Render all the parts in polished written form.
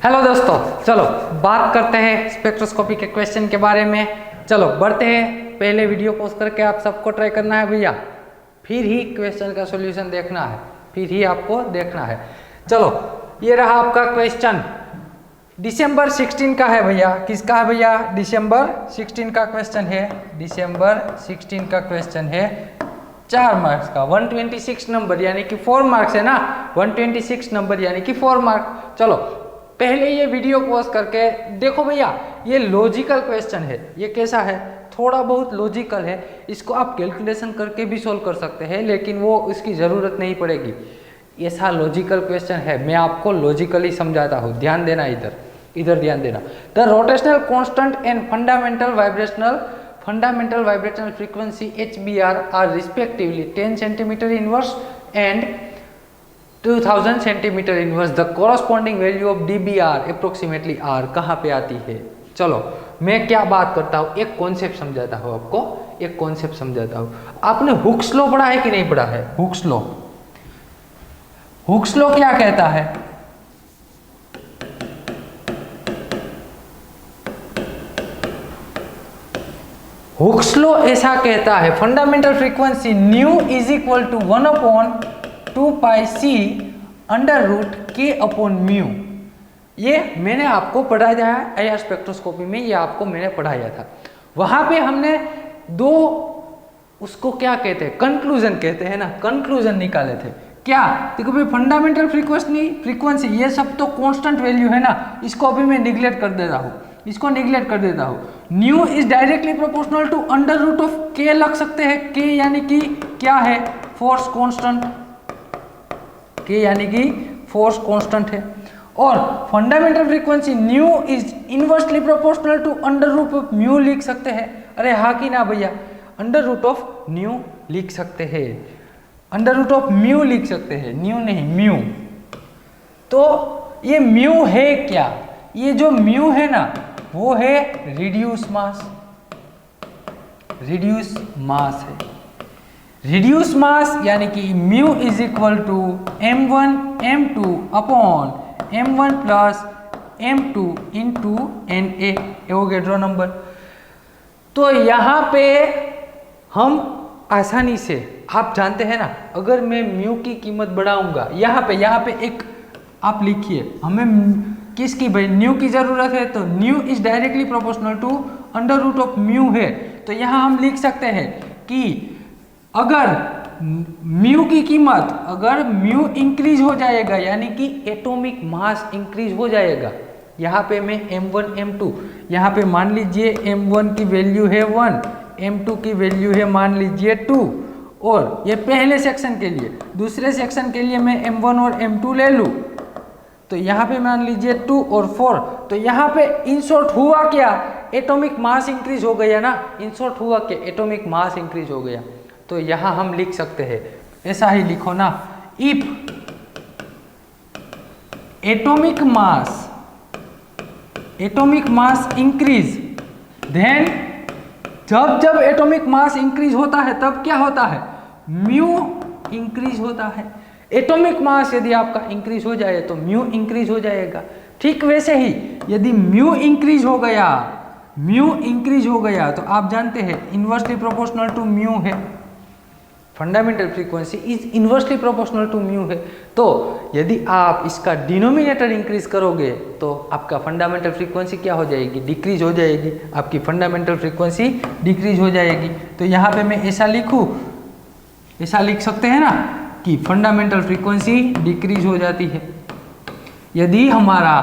Hello दोस्तों, चलो बात करते हैं स्पेक्ट्रोस्कोपी के क्वेश्चन के बारे में। चलो बढ़ते हैं। पहले वीडियो पॉज करके आप सबको ट्राई करना है भैया, फिर ही क्वेश्चन का सॉल्यूशन देखना है, फिर ही आपको देखना है। चलो ये रहा आपका क्वेश्चन, दिसंबर 16 का है भैया। किसका है भैया? दिसंबर 16 का क्वेश्चन है। दिसंबर 16 का क्वेश्चन है, 4 मार्क्स का, 126 नंबर यानी कि 4 मार्क्स है ना, 126 नंबर यानी कि 4 मार्क। चलो पहले ये वीडियो पॉज करके देखो भैया, ये लॉजिकल क्वेश्चन है। ये कैसा है? थोड़ा बहुत लॉजिकल है। इसको आप कैलकुलेशन करके भी सोल्व कर सकते हैं, लेकिन वो उसकी ज़रूरत नहीं पड़ेगी। ऐसा लॉजिकल क्वेश्चन है, मैं आपको लॉजिकली समझाता हूँ। ध्यान देना, इधर ध्यान देना। The rotational constant and fundamental vibrational frequency HBR are respectively 10 centimetre inverse and 2000 centimetre inverse. The corresponding value of DBR approximately R कहाँ पे आती है? चलो मैं क्या बात करता हूँ, एक कॉन्सेप्ट समझाता हूँ आपको, एक कॉन्सेप्ट समझाता हूँ। आपने हुक्स लॉ पढ़ा है कि नहीं पढ़ा है? हुक्स लॉ, हुक्स लॉ क्या कहता है? हुक्स लॉ ऐसा कहता है, fundamental frequency nu is equal to 1/2 pi C under root K upon mu. ये मैंने आपको पढ़ाया है IR स्पेक्ट्रोस्कोपी में, ये आपको मैंने पढ़ाया था। वहां पे हमने दो, उसको क्या कहते हैं, कंक्लूजन कहते हैं ना, कंक्लूजन निकाले थे। क्या? देखो भाई, फंडामेंटल फ्रीक्वेंसी ये सब तो कांस्टेंट वैल्यू है ना, इसको अभी मैं निगलेक्ट कर देता हूँ, इसको निगलेक्ट कर देता हूँ। Nu is directly proportional to under root of K लग सकते हैं। K यानी कि क्या है? Force constant. K यानी कि फोर्स कांस्टेंट है। और fundamental frequency nu is inversely proportional to under root of mu लिख सकते हैं। अरे हाँ कि ना भैया? अंडर रूट ऑफ न्यू लिख सकते हैं, अंडर रूट ऑफ म्यू लिख सकते हैं, न्यू नहीं म्यू। तो ये म्यू है क्या? ये जो म्यू है ना, वो है रिड्यूस मास, रिड्यूस मास है। रिड्यूस मास यानी कि mu is equal to m1 m2 upon m1 plus m2 into Na Avogadro number. तो यहाँ पे हम आसानी से, आप जानते हैं ना, अगर मैं म्यू की कीमत बढ़ाऊंगा, यहाँ पे एक आप लिखिए, हमें किसकी भाई? न्यू की जरूरत है, तो nu is directly proportional to under root of mu है। तो यहाँ हम लिख सकते हैं कि अगर म्यू की कीमत, अगर म्यू इंक्रीज हो जाएगा यानी कि एटॉमिक मास इंक्रीज हो जाएगा। यहाँ पे मैं m1 m2, यहाँ पे मान लीजिए m1 की वैल्यू है 1, m2 की वैल्यू है मान लीजिए 2, और ये पहले सेक्शन के लिए। दूसरे सेक्शन के लिए मैं m1 और m2 ले लूँ, तो यहाँ पे मान लीजिए 2 और 4। तो यहाँ पे इन शॉर्ट हुआ क्या? एटॉमिक मास इंक्रीज हो गया ना, इन शॉर्ट हुआ क्या? एटॉमिक मास इंक्रीज हो गया। तो यहाँ हम लिख सकते हैं, ऐसा ही लिखो ना, if atomic mass increase, then जब एटॉमिक मास इंक्रीज होता है तब क्या होता है? म्यू इंक्रीज होता है। एटॉमिक मास यदि आपका इंक्रीज हो जाए तो म्यू इंक्रीज हो जाएगा। ठीक वैसे ही यदि म्यू इंक्रीज हो गया तो आप जानते हैं इन्वर्सली प्रोपोर्शनल टू म्यू है। Fundamental frequency is inversely proportional to mu है। तो यदि आप इसका डिनोमिनेटर इंक्रीज करोगे तो आपका फंडामेंटल फ्रीक्वेंसी क्या हो जाएगी? डिक्रीज हो जाएगी। आपकी फंडामेंटल फ्रीक्वेंसी डिक्रीज हो जाएगी। तो यहाँ पे मैं ऐसा लिखूँ, ऐसा लिख सकते हैं ना कि फंडामेंटल फ्रीक्वेंसी डिक्रीज हो जाती है। यदि हमारा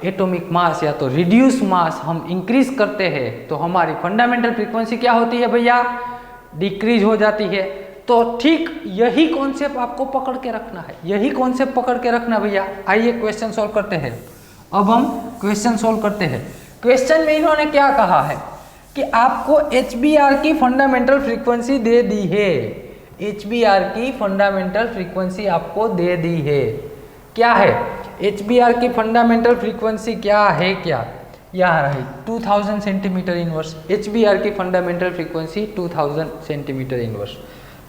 एटॉमिक मास या तो रिड्यूस मास हम इंक्रीज करते हैं तो हमारी फंडामेंटल फ्रीक्वेंसी क्या होती है भैया? डिक्रीज हो जाती है। तो ठीक यही कॉन्सेप्ट आपको पकड़ के रखना है, यही कॉन्सेप्ट पकड़ के रखना भैया। आइए क्वेश्चन सॉल्व करते हैं। अब हम क्वेश्चन सॉल्व करते हैं। क्वेश्चन में इन्होंने क्या कहा है कि आपको HBR की फंडामेंटल फ्रीक्वेंसी दे दी है। HBR की फंडामेंटल फ्रीक्वेंसी आपको दे दी है। क्या है HBR की फंडामेंटल फ्रीक्वेंसी? क्या है? क्या यहाँ रही 2000 सेंटीमीटर इनवर्स। HBR की फंडामेंटल फ्रीक्वेंसी 2000 सेंटीमीटर इनवर्स।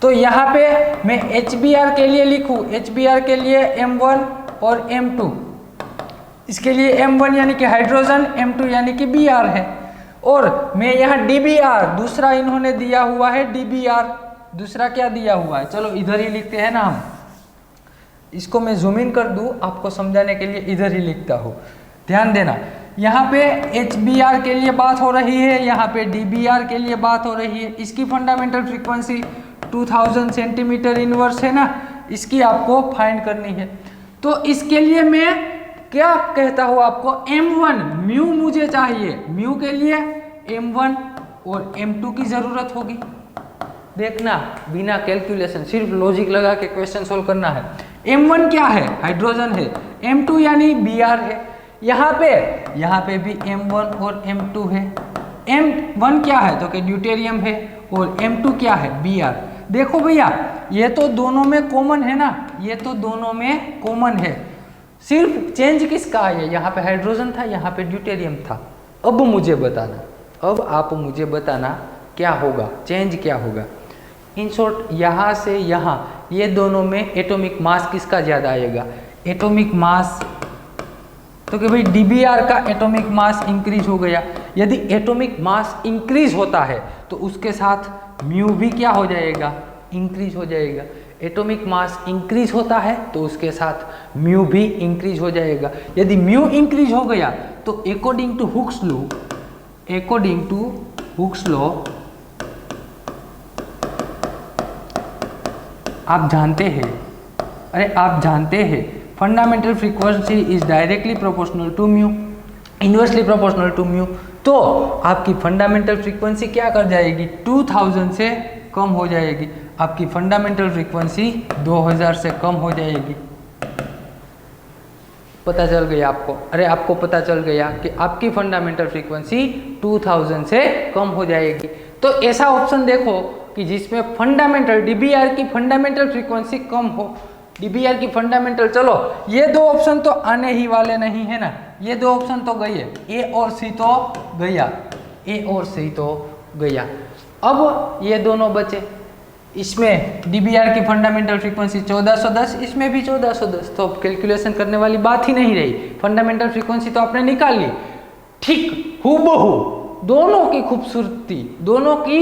तो यहाँ पे मैं HBR के लिए लिखूँ, HBR के लिए m1 और m2, इसके लिए M1 यानी कि हाइड्रोजन, M2 यानी कि Br है। और मैं यहाँ DBr दूसरा इन्होंने दिया हुआ है, DBr दूसरा क्या दिया हुआ है, चलो इधर ही लिखते हैं ना हम। इसको मैं जूम इन कर दूं आपको समझाने के लिए, इधर ही लिखता हूँ, ध्यान देना। यहाँ पे HBr के लिए बात हो रही है, यहाँ पे DBr के लिए बात हो रही है। इसकी फंडामेंटल फ्रीक्वेंसी 2000 सेंटीमीटर इनवर्स है ना, इसकी आपको फाइंड करनी है। तो इसके लिए मैं क्या कहता हूँ आपको, M1 म्यू मुझे चाहिए, म्यू के लिए M1 और M2 की जरूरत होगी। देखना बिना कैलकुलेशन, सिर्फ लॉजिक लगा के क्वेश्चन सोल्व करना है। M1 क्या है, हाइड्रोजन है, M2 यानी Br है। यहाँ पे भी M1 और M2 है। M1 क्या है तो कि ड्यूटेरियम है, और M2 क्या है, Br। देखो भैया ये तो दोनों में कॉमन है ना, ये तो दोनों में कॉमन है, सिर्फ चेंज किसका है, यहाँ पे हाइड्रोजन था, यहाँ पे ड्यूटेरियम था। अब मुझे बताना, अब आप मुझे बताना क्या होगा, चेंज क्या होगा। इन शॉर्ट यहाँ से यहाँ ये दोनों में एटॉमिक मास किसका ज़्यादा आएगा, एटॉमिक मास, तो कि भाई DBr का एटॉमिक मास इंक्रीज हो गया। यदि एटॉमिक मास इंक्रीज होता है तो उसके साथ म्यू भी क्या हो जाएगा, इंक्रीज हो जाएगा। एटॉमिक मास इंक्रीज होता है तो उसके साथ म्यू भी इंक्रीज हो जाएगा। यदि म्यू इंक्रीज हो गया तो अकॉर्डिंग टू हुक्स लॉ आप जानते हैं fundamental frequency is directly proportional to mu, inversely proportional to mu. तो आपकी फंडामेंटल फ्रीक्वेंसी क्या कर जाएगी, 2000 से कम हो जाएगी। आपकी फंडामेंटल फ्रीक्वेंसी 2000 से कम हो जाएगी। पता चल गया आपको, अरे आपको पता चल गया कि आपकी फंडामेंटल फ्रीक्वेंसी 2000 से कम हो जाएगी। तो ऐसा ऑप्शन देखो कि जिसमें फंडामेंटल DBr की फंडामेंटल फ्रीक्वेंसी कम हो, DBr की फंडामेंटल, चलो ये दो ऑप्शन तो आने ही वाले नहीं है ना, ये दो ऑप्शन तो गए, A और C तो गया, A और C तो गया। अब ये दोनों बचे, इसमें DBr की फंडामेंटल फ्रीक्वेंसी 1410, इसमें भी 1410, तो अब कैलकुलेशन करने वाली बात ही नहीं रही। फंडामेंटल फ्रीक्वेंसी तो आपने निकाल ली, ठीक हूबहू दोनों की खूबसूरती, दोनों की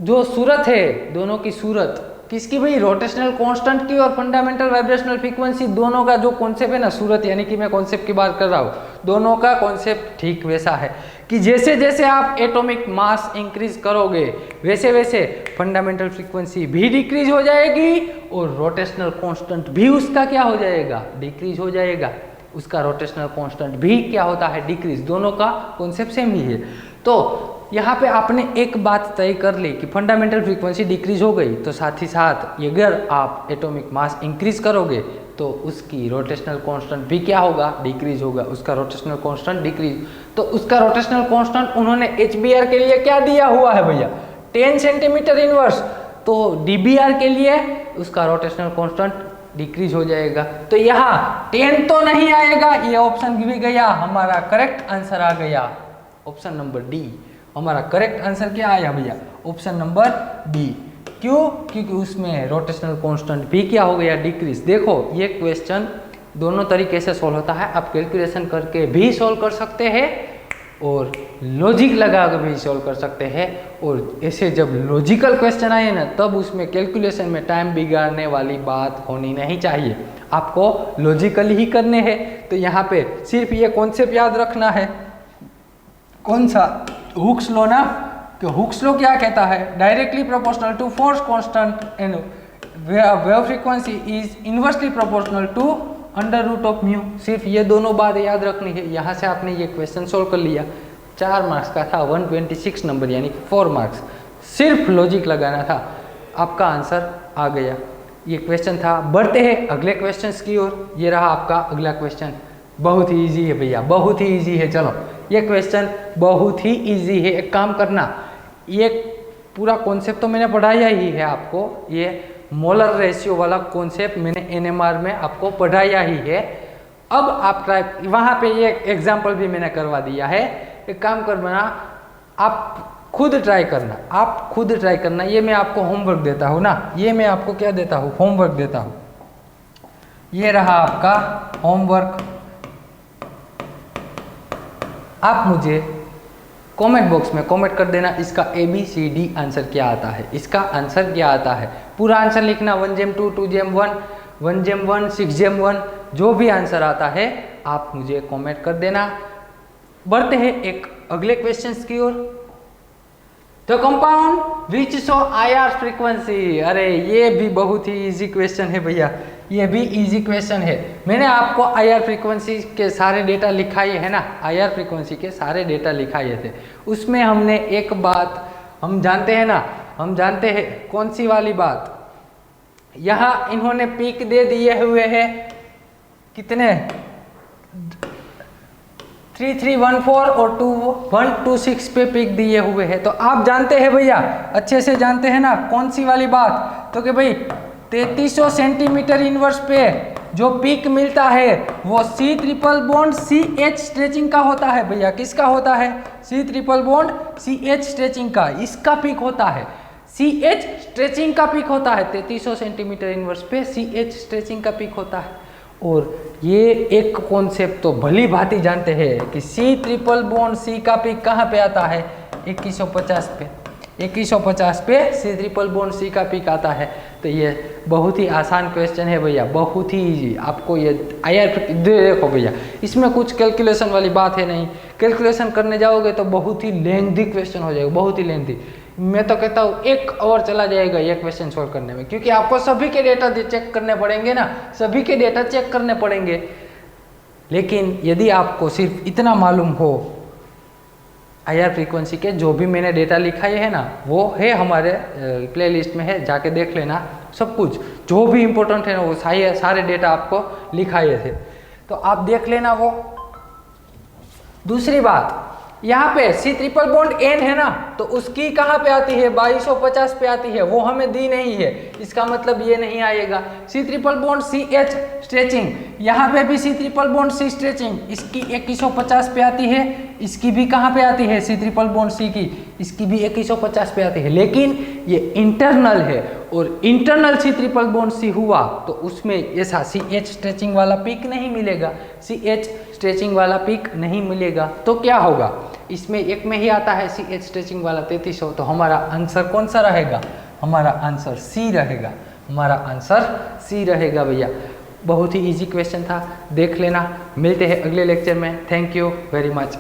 जो सूरत है, दोनों की सूरत किसकी भाई, रोटेशनल कांस्टेंट की और फंडामेंटल वाइब्रेशनल फ्रीक्वेंसी, दोनों का जो कॉन्सेप्ट है ना, सूरत यानी कि मैं कॉन्सेप्ट की बात कर रहा हूँ, दोनों का कॉन्सेप्ट ठीक वैसा है कि जैसे जैसे आप एटॉमिक मास इंक्रीज करोगे वैसे वैसे फंडामेंटल फ्रीक्वेंसी भी डिक्रीज हो जाएगी और रोटेशनल कांस्टेंट भी उसका क्या हो जाएगा, डिक्रीज हो जाएगा। उसका रोटेशनल कांस्टेंट भी क्या होता है, डिक्रीज। दोनों का कॉन्सेप्ट सेम ही है। तो यहाँ पे आपने एक बात तय कर ली कि फंडामेंटल फ्रीक्वेंसी डिक्रीज हो गई, तो साथ ही साथ अगर आप एटॉमिक मास इंक्रीज करोगे तो उसकी रोटेशनल कांस्टेंट भी क्या होगा, डिक्रीज होगा। उसका रोटेशनल कांस्टेंट डिक्रीज, तो उसका रोटेशनल कांस्टेंट उन्होंने HBr के लिए क्या दिया हुआ है भैया, 10 सेंटीमीटर इनवर्स। तो DBr के लिए उसका रोटेशनल कांस्टेंट डिक्रीज हो जाएगा। तो यहाँ 10 तो नहीं आएगा, ये ऑप्शन भी गया, हमारा करेक्ट आंसर आ गया ऑप्शन नंबर डी। हमारा करेक्ट आंसर क्या आया भैया, ऑप्शन नंबर डी। क्यों, क्योंकि उसमें रोटेशनल कांस्टेंट भी क्या हो गया, डिक्रीज। देखो ये क्वेश्चन दोनों तरीके से सॉल्व होता है, आप कैलकुलेशन करके भी सॉल्व कर सकते हैं और लॉजिक लगा कर भी सॉल्व कर सकते हैं। और ऐसे जब लॉजिकल क्वेश्चन आए ना, तब उसमें कैलकुलेशन में टाइम बिगाड़ने वाली बात होनी नहीं चाहिए, आपको लॉजिकल ही करने हैं। तो यहाँ पे सिर्फ ये कॉन्सेप्ट याद रखना है, कौन सा, हुक्स लॉ ना, कि हुक्स लॉ क्या कहता है, directly proportional to force constant and wave frequency is inversely proportional to under root of mu. सिर्फ ये दोनों बात याद रखनी है। यहाँ से आपने ये क्वेश्चन सोल्व कर लिया, 4 मार्क्स का था, 126 नंबर यानी 4 मार्क्स, सिर्फ लॉजिक लगाना था, आपका आंसर आ गया। ये क्वेश्चन था। बढ़ते हैं अगले क्वेश्चन की ओर। ये रहा आपका अगला क्वेश्चन, बहुत ही ईजी है भैया, बहुत ही ईजी है। चलो ये क्वेश्चन बहुत ही ईजी है। एक काम करना, ये पूरा कॉन्सेप्ट तो मैंने पढ़ाया ही है आपको, ये मोलर रेशियो वाला कॉन्सेप्ट मैंने NMR में आपको पढ़ाया ही है। अब आप ट्राई, वहाँ पे ये एग्जाम्पल भी मैंने करवा दिया है। एक काम करना, आप खुद ट्राई करना, आप खुद ट्राई करना। ये मैं आपको होमवर्क देता हूँ ना, ये मैं आपको क्या देता हूँ, होमवर्क देता हूँ। ये रहा आपका होमवर्क, आप मुझे कमेंट बॉक्स में कमेंट कर देना इसका ABCD आंसर क्या आता है, इसका आंसर क्या आता है। पूरा आंसर लिखना 1 जेम 2, 2 जेम 1, 1 जेम 1, 6 जेम 1, जो भी आंसर आता है आप मुझे कमेंट कर देना। बढ़ते हैं एक अगले क्वेश्चंस की ओर। The compound which show IR frequency. अरे ये भी बहुत ही इजी क्वेश्चन है भैया, ये भी इजी क्वेश्चन है। मैंने आपको IR फ्रीक्वेंसी के सारे डेटा लिखाए है ना, IR फ्रीक्वेंसी के सारे डेटा लिखाए थे। उसमें हमने एक बात हम जानते हैं ना, हम जानते हैं कौन सी वाली बात, यहाँ इन्होंने पीक दे दिए हुए हैं कितने 3314 और 2126 पे पीक दिए हुए हैं। तो आप जानते हैं भैया, अच्छे से जानते हैं ना कौन सी वाली बात, तो कि भाई 3300 सेंटीमीटर इनवर्स पे जो पीक मिलता है वो C triple bond CH stretching का होता है भैया। किसका होता है? C triple bond CH stretching का, इसका पीक होता है। CH स्ट्रेचिंग का पीक होता है 3300 सेंटीमीटर इनवर्स पे CH स्ट्रेचिंग का पीक होता है। और ये एक कॉन्सेप्ट तो भली भांति जानते हैं कि C ट्रिपल बॉन्ड C का पीक कहाँ पे आता है? 2150 पे, 2150 पे C ट्रिपल बॉन्ड C का पीक आता है। तो ये बहुत ही आसान क्वेश्चन है भैया, बहुत ही इजी। आपको ये IR देखो भैया, इसमें कुछ कैलकुलेशन वाली बात है नहीं, कैलकुलेशन करने जाओगे तो बहुत ही लेंथी क्वेश्चन हो जाएगा, बहुत ही लेंथी। मैं तो कहता हूँ 1 आवर चला जाएगा ये क्वेश्चन सॉल्व करने में, क्योंकि आपको सभी के डेटा चेक करने पड़ेंगे ना, सभी के डेटा चेक करने पड़ेंगे। लेकिन यदि आपको सिर्फ इतना मालूम हो IR फ्रीक्वेंसी के जो भी मैंने डेटा लिखा है ना, वो है हमारे प्लेलिस्ट में है, जाके देख लेना। सब कुछ जो भी इम्पोर्टेंट है ना वो सारे डेटा आपको लिखाए थे, तो आप देख लेना वो। दूसरी बात, यहाँ पे C ट्रिपल बॉन्ड N है ना, तो उसकी कहाँ पे आती है? 2250 पे आती है, वो हमें दी नहीं है, इसका मतलब ये नहीं आएगा। C triple bond CH stretching, यहाँ पे भी C triple bond C stretching, इसकी 2150 पे आती है, इसकी भी कहाँ पे आती है? C ट्रिपल बॉन्ड C की, इसकी भी 2150 पे आती है। लेकिन ये इंटरनल है, और internal C triple bond C हुआ तो उसमें ऐसा CH स्ट्रेचिंग वाला पीक नहीं मिलेगा, CH स्ट्रेचिंग वाला पीक नहीं मिलेगा। तो क्या होगा? इसमें एक में ही आता है CH स्ट्रेचिंग वाला 3300, तो हमारा आंसर कौन सा रहेगा? हमारा आंसर C रहेगा, हमारा आंसर C रहेगा भैया। बहुत ही इजी क्वेश्चन था, देख लेना। मिलते हैं अगले लेक्चर में। Thank you very much.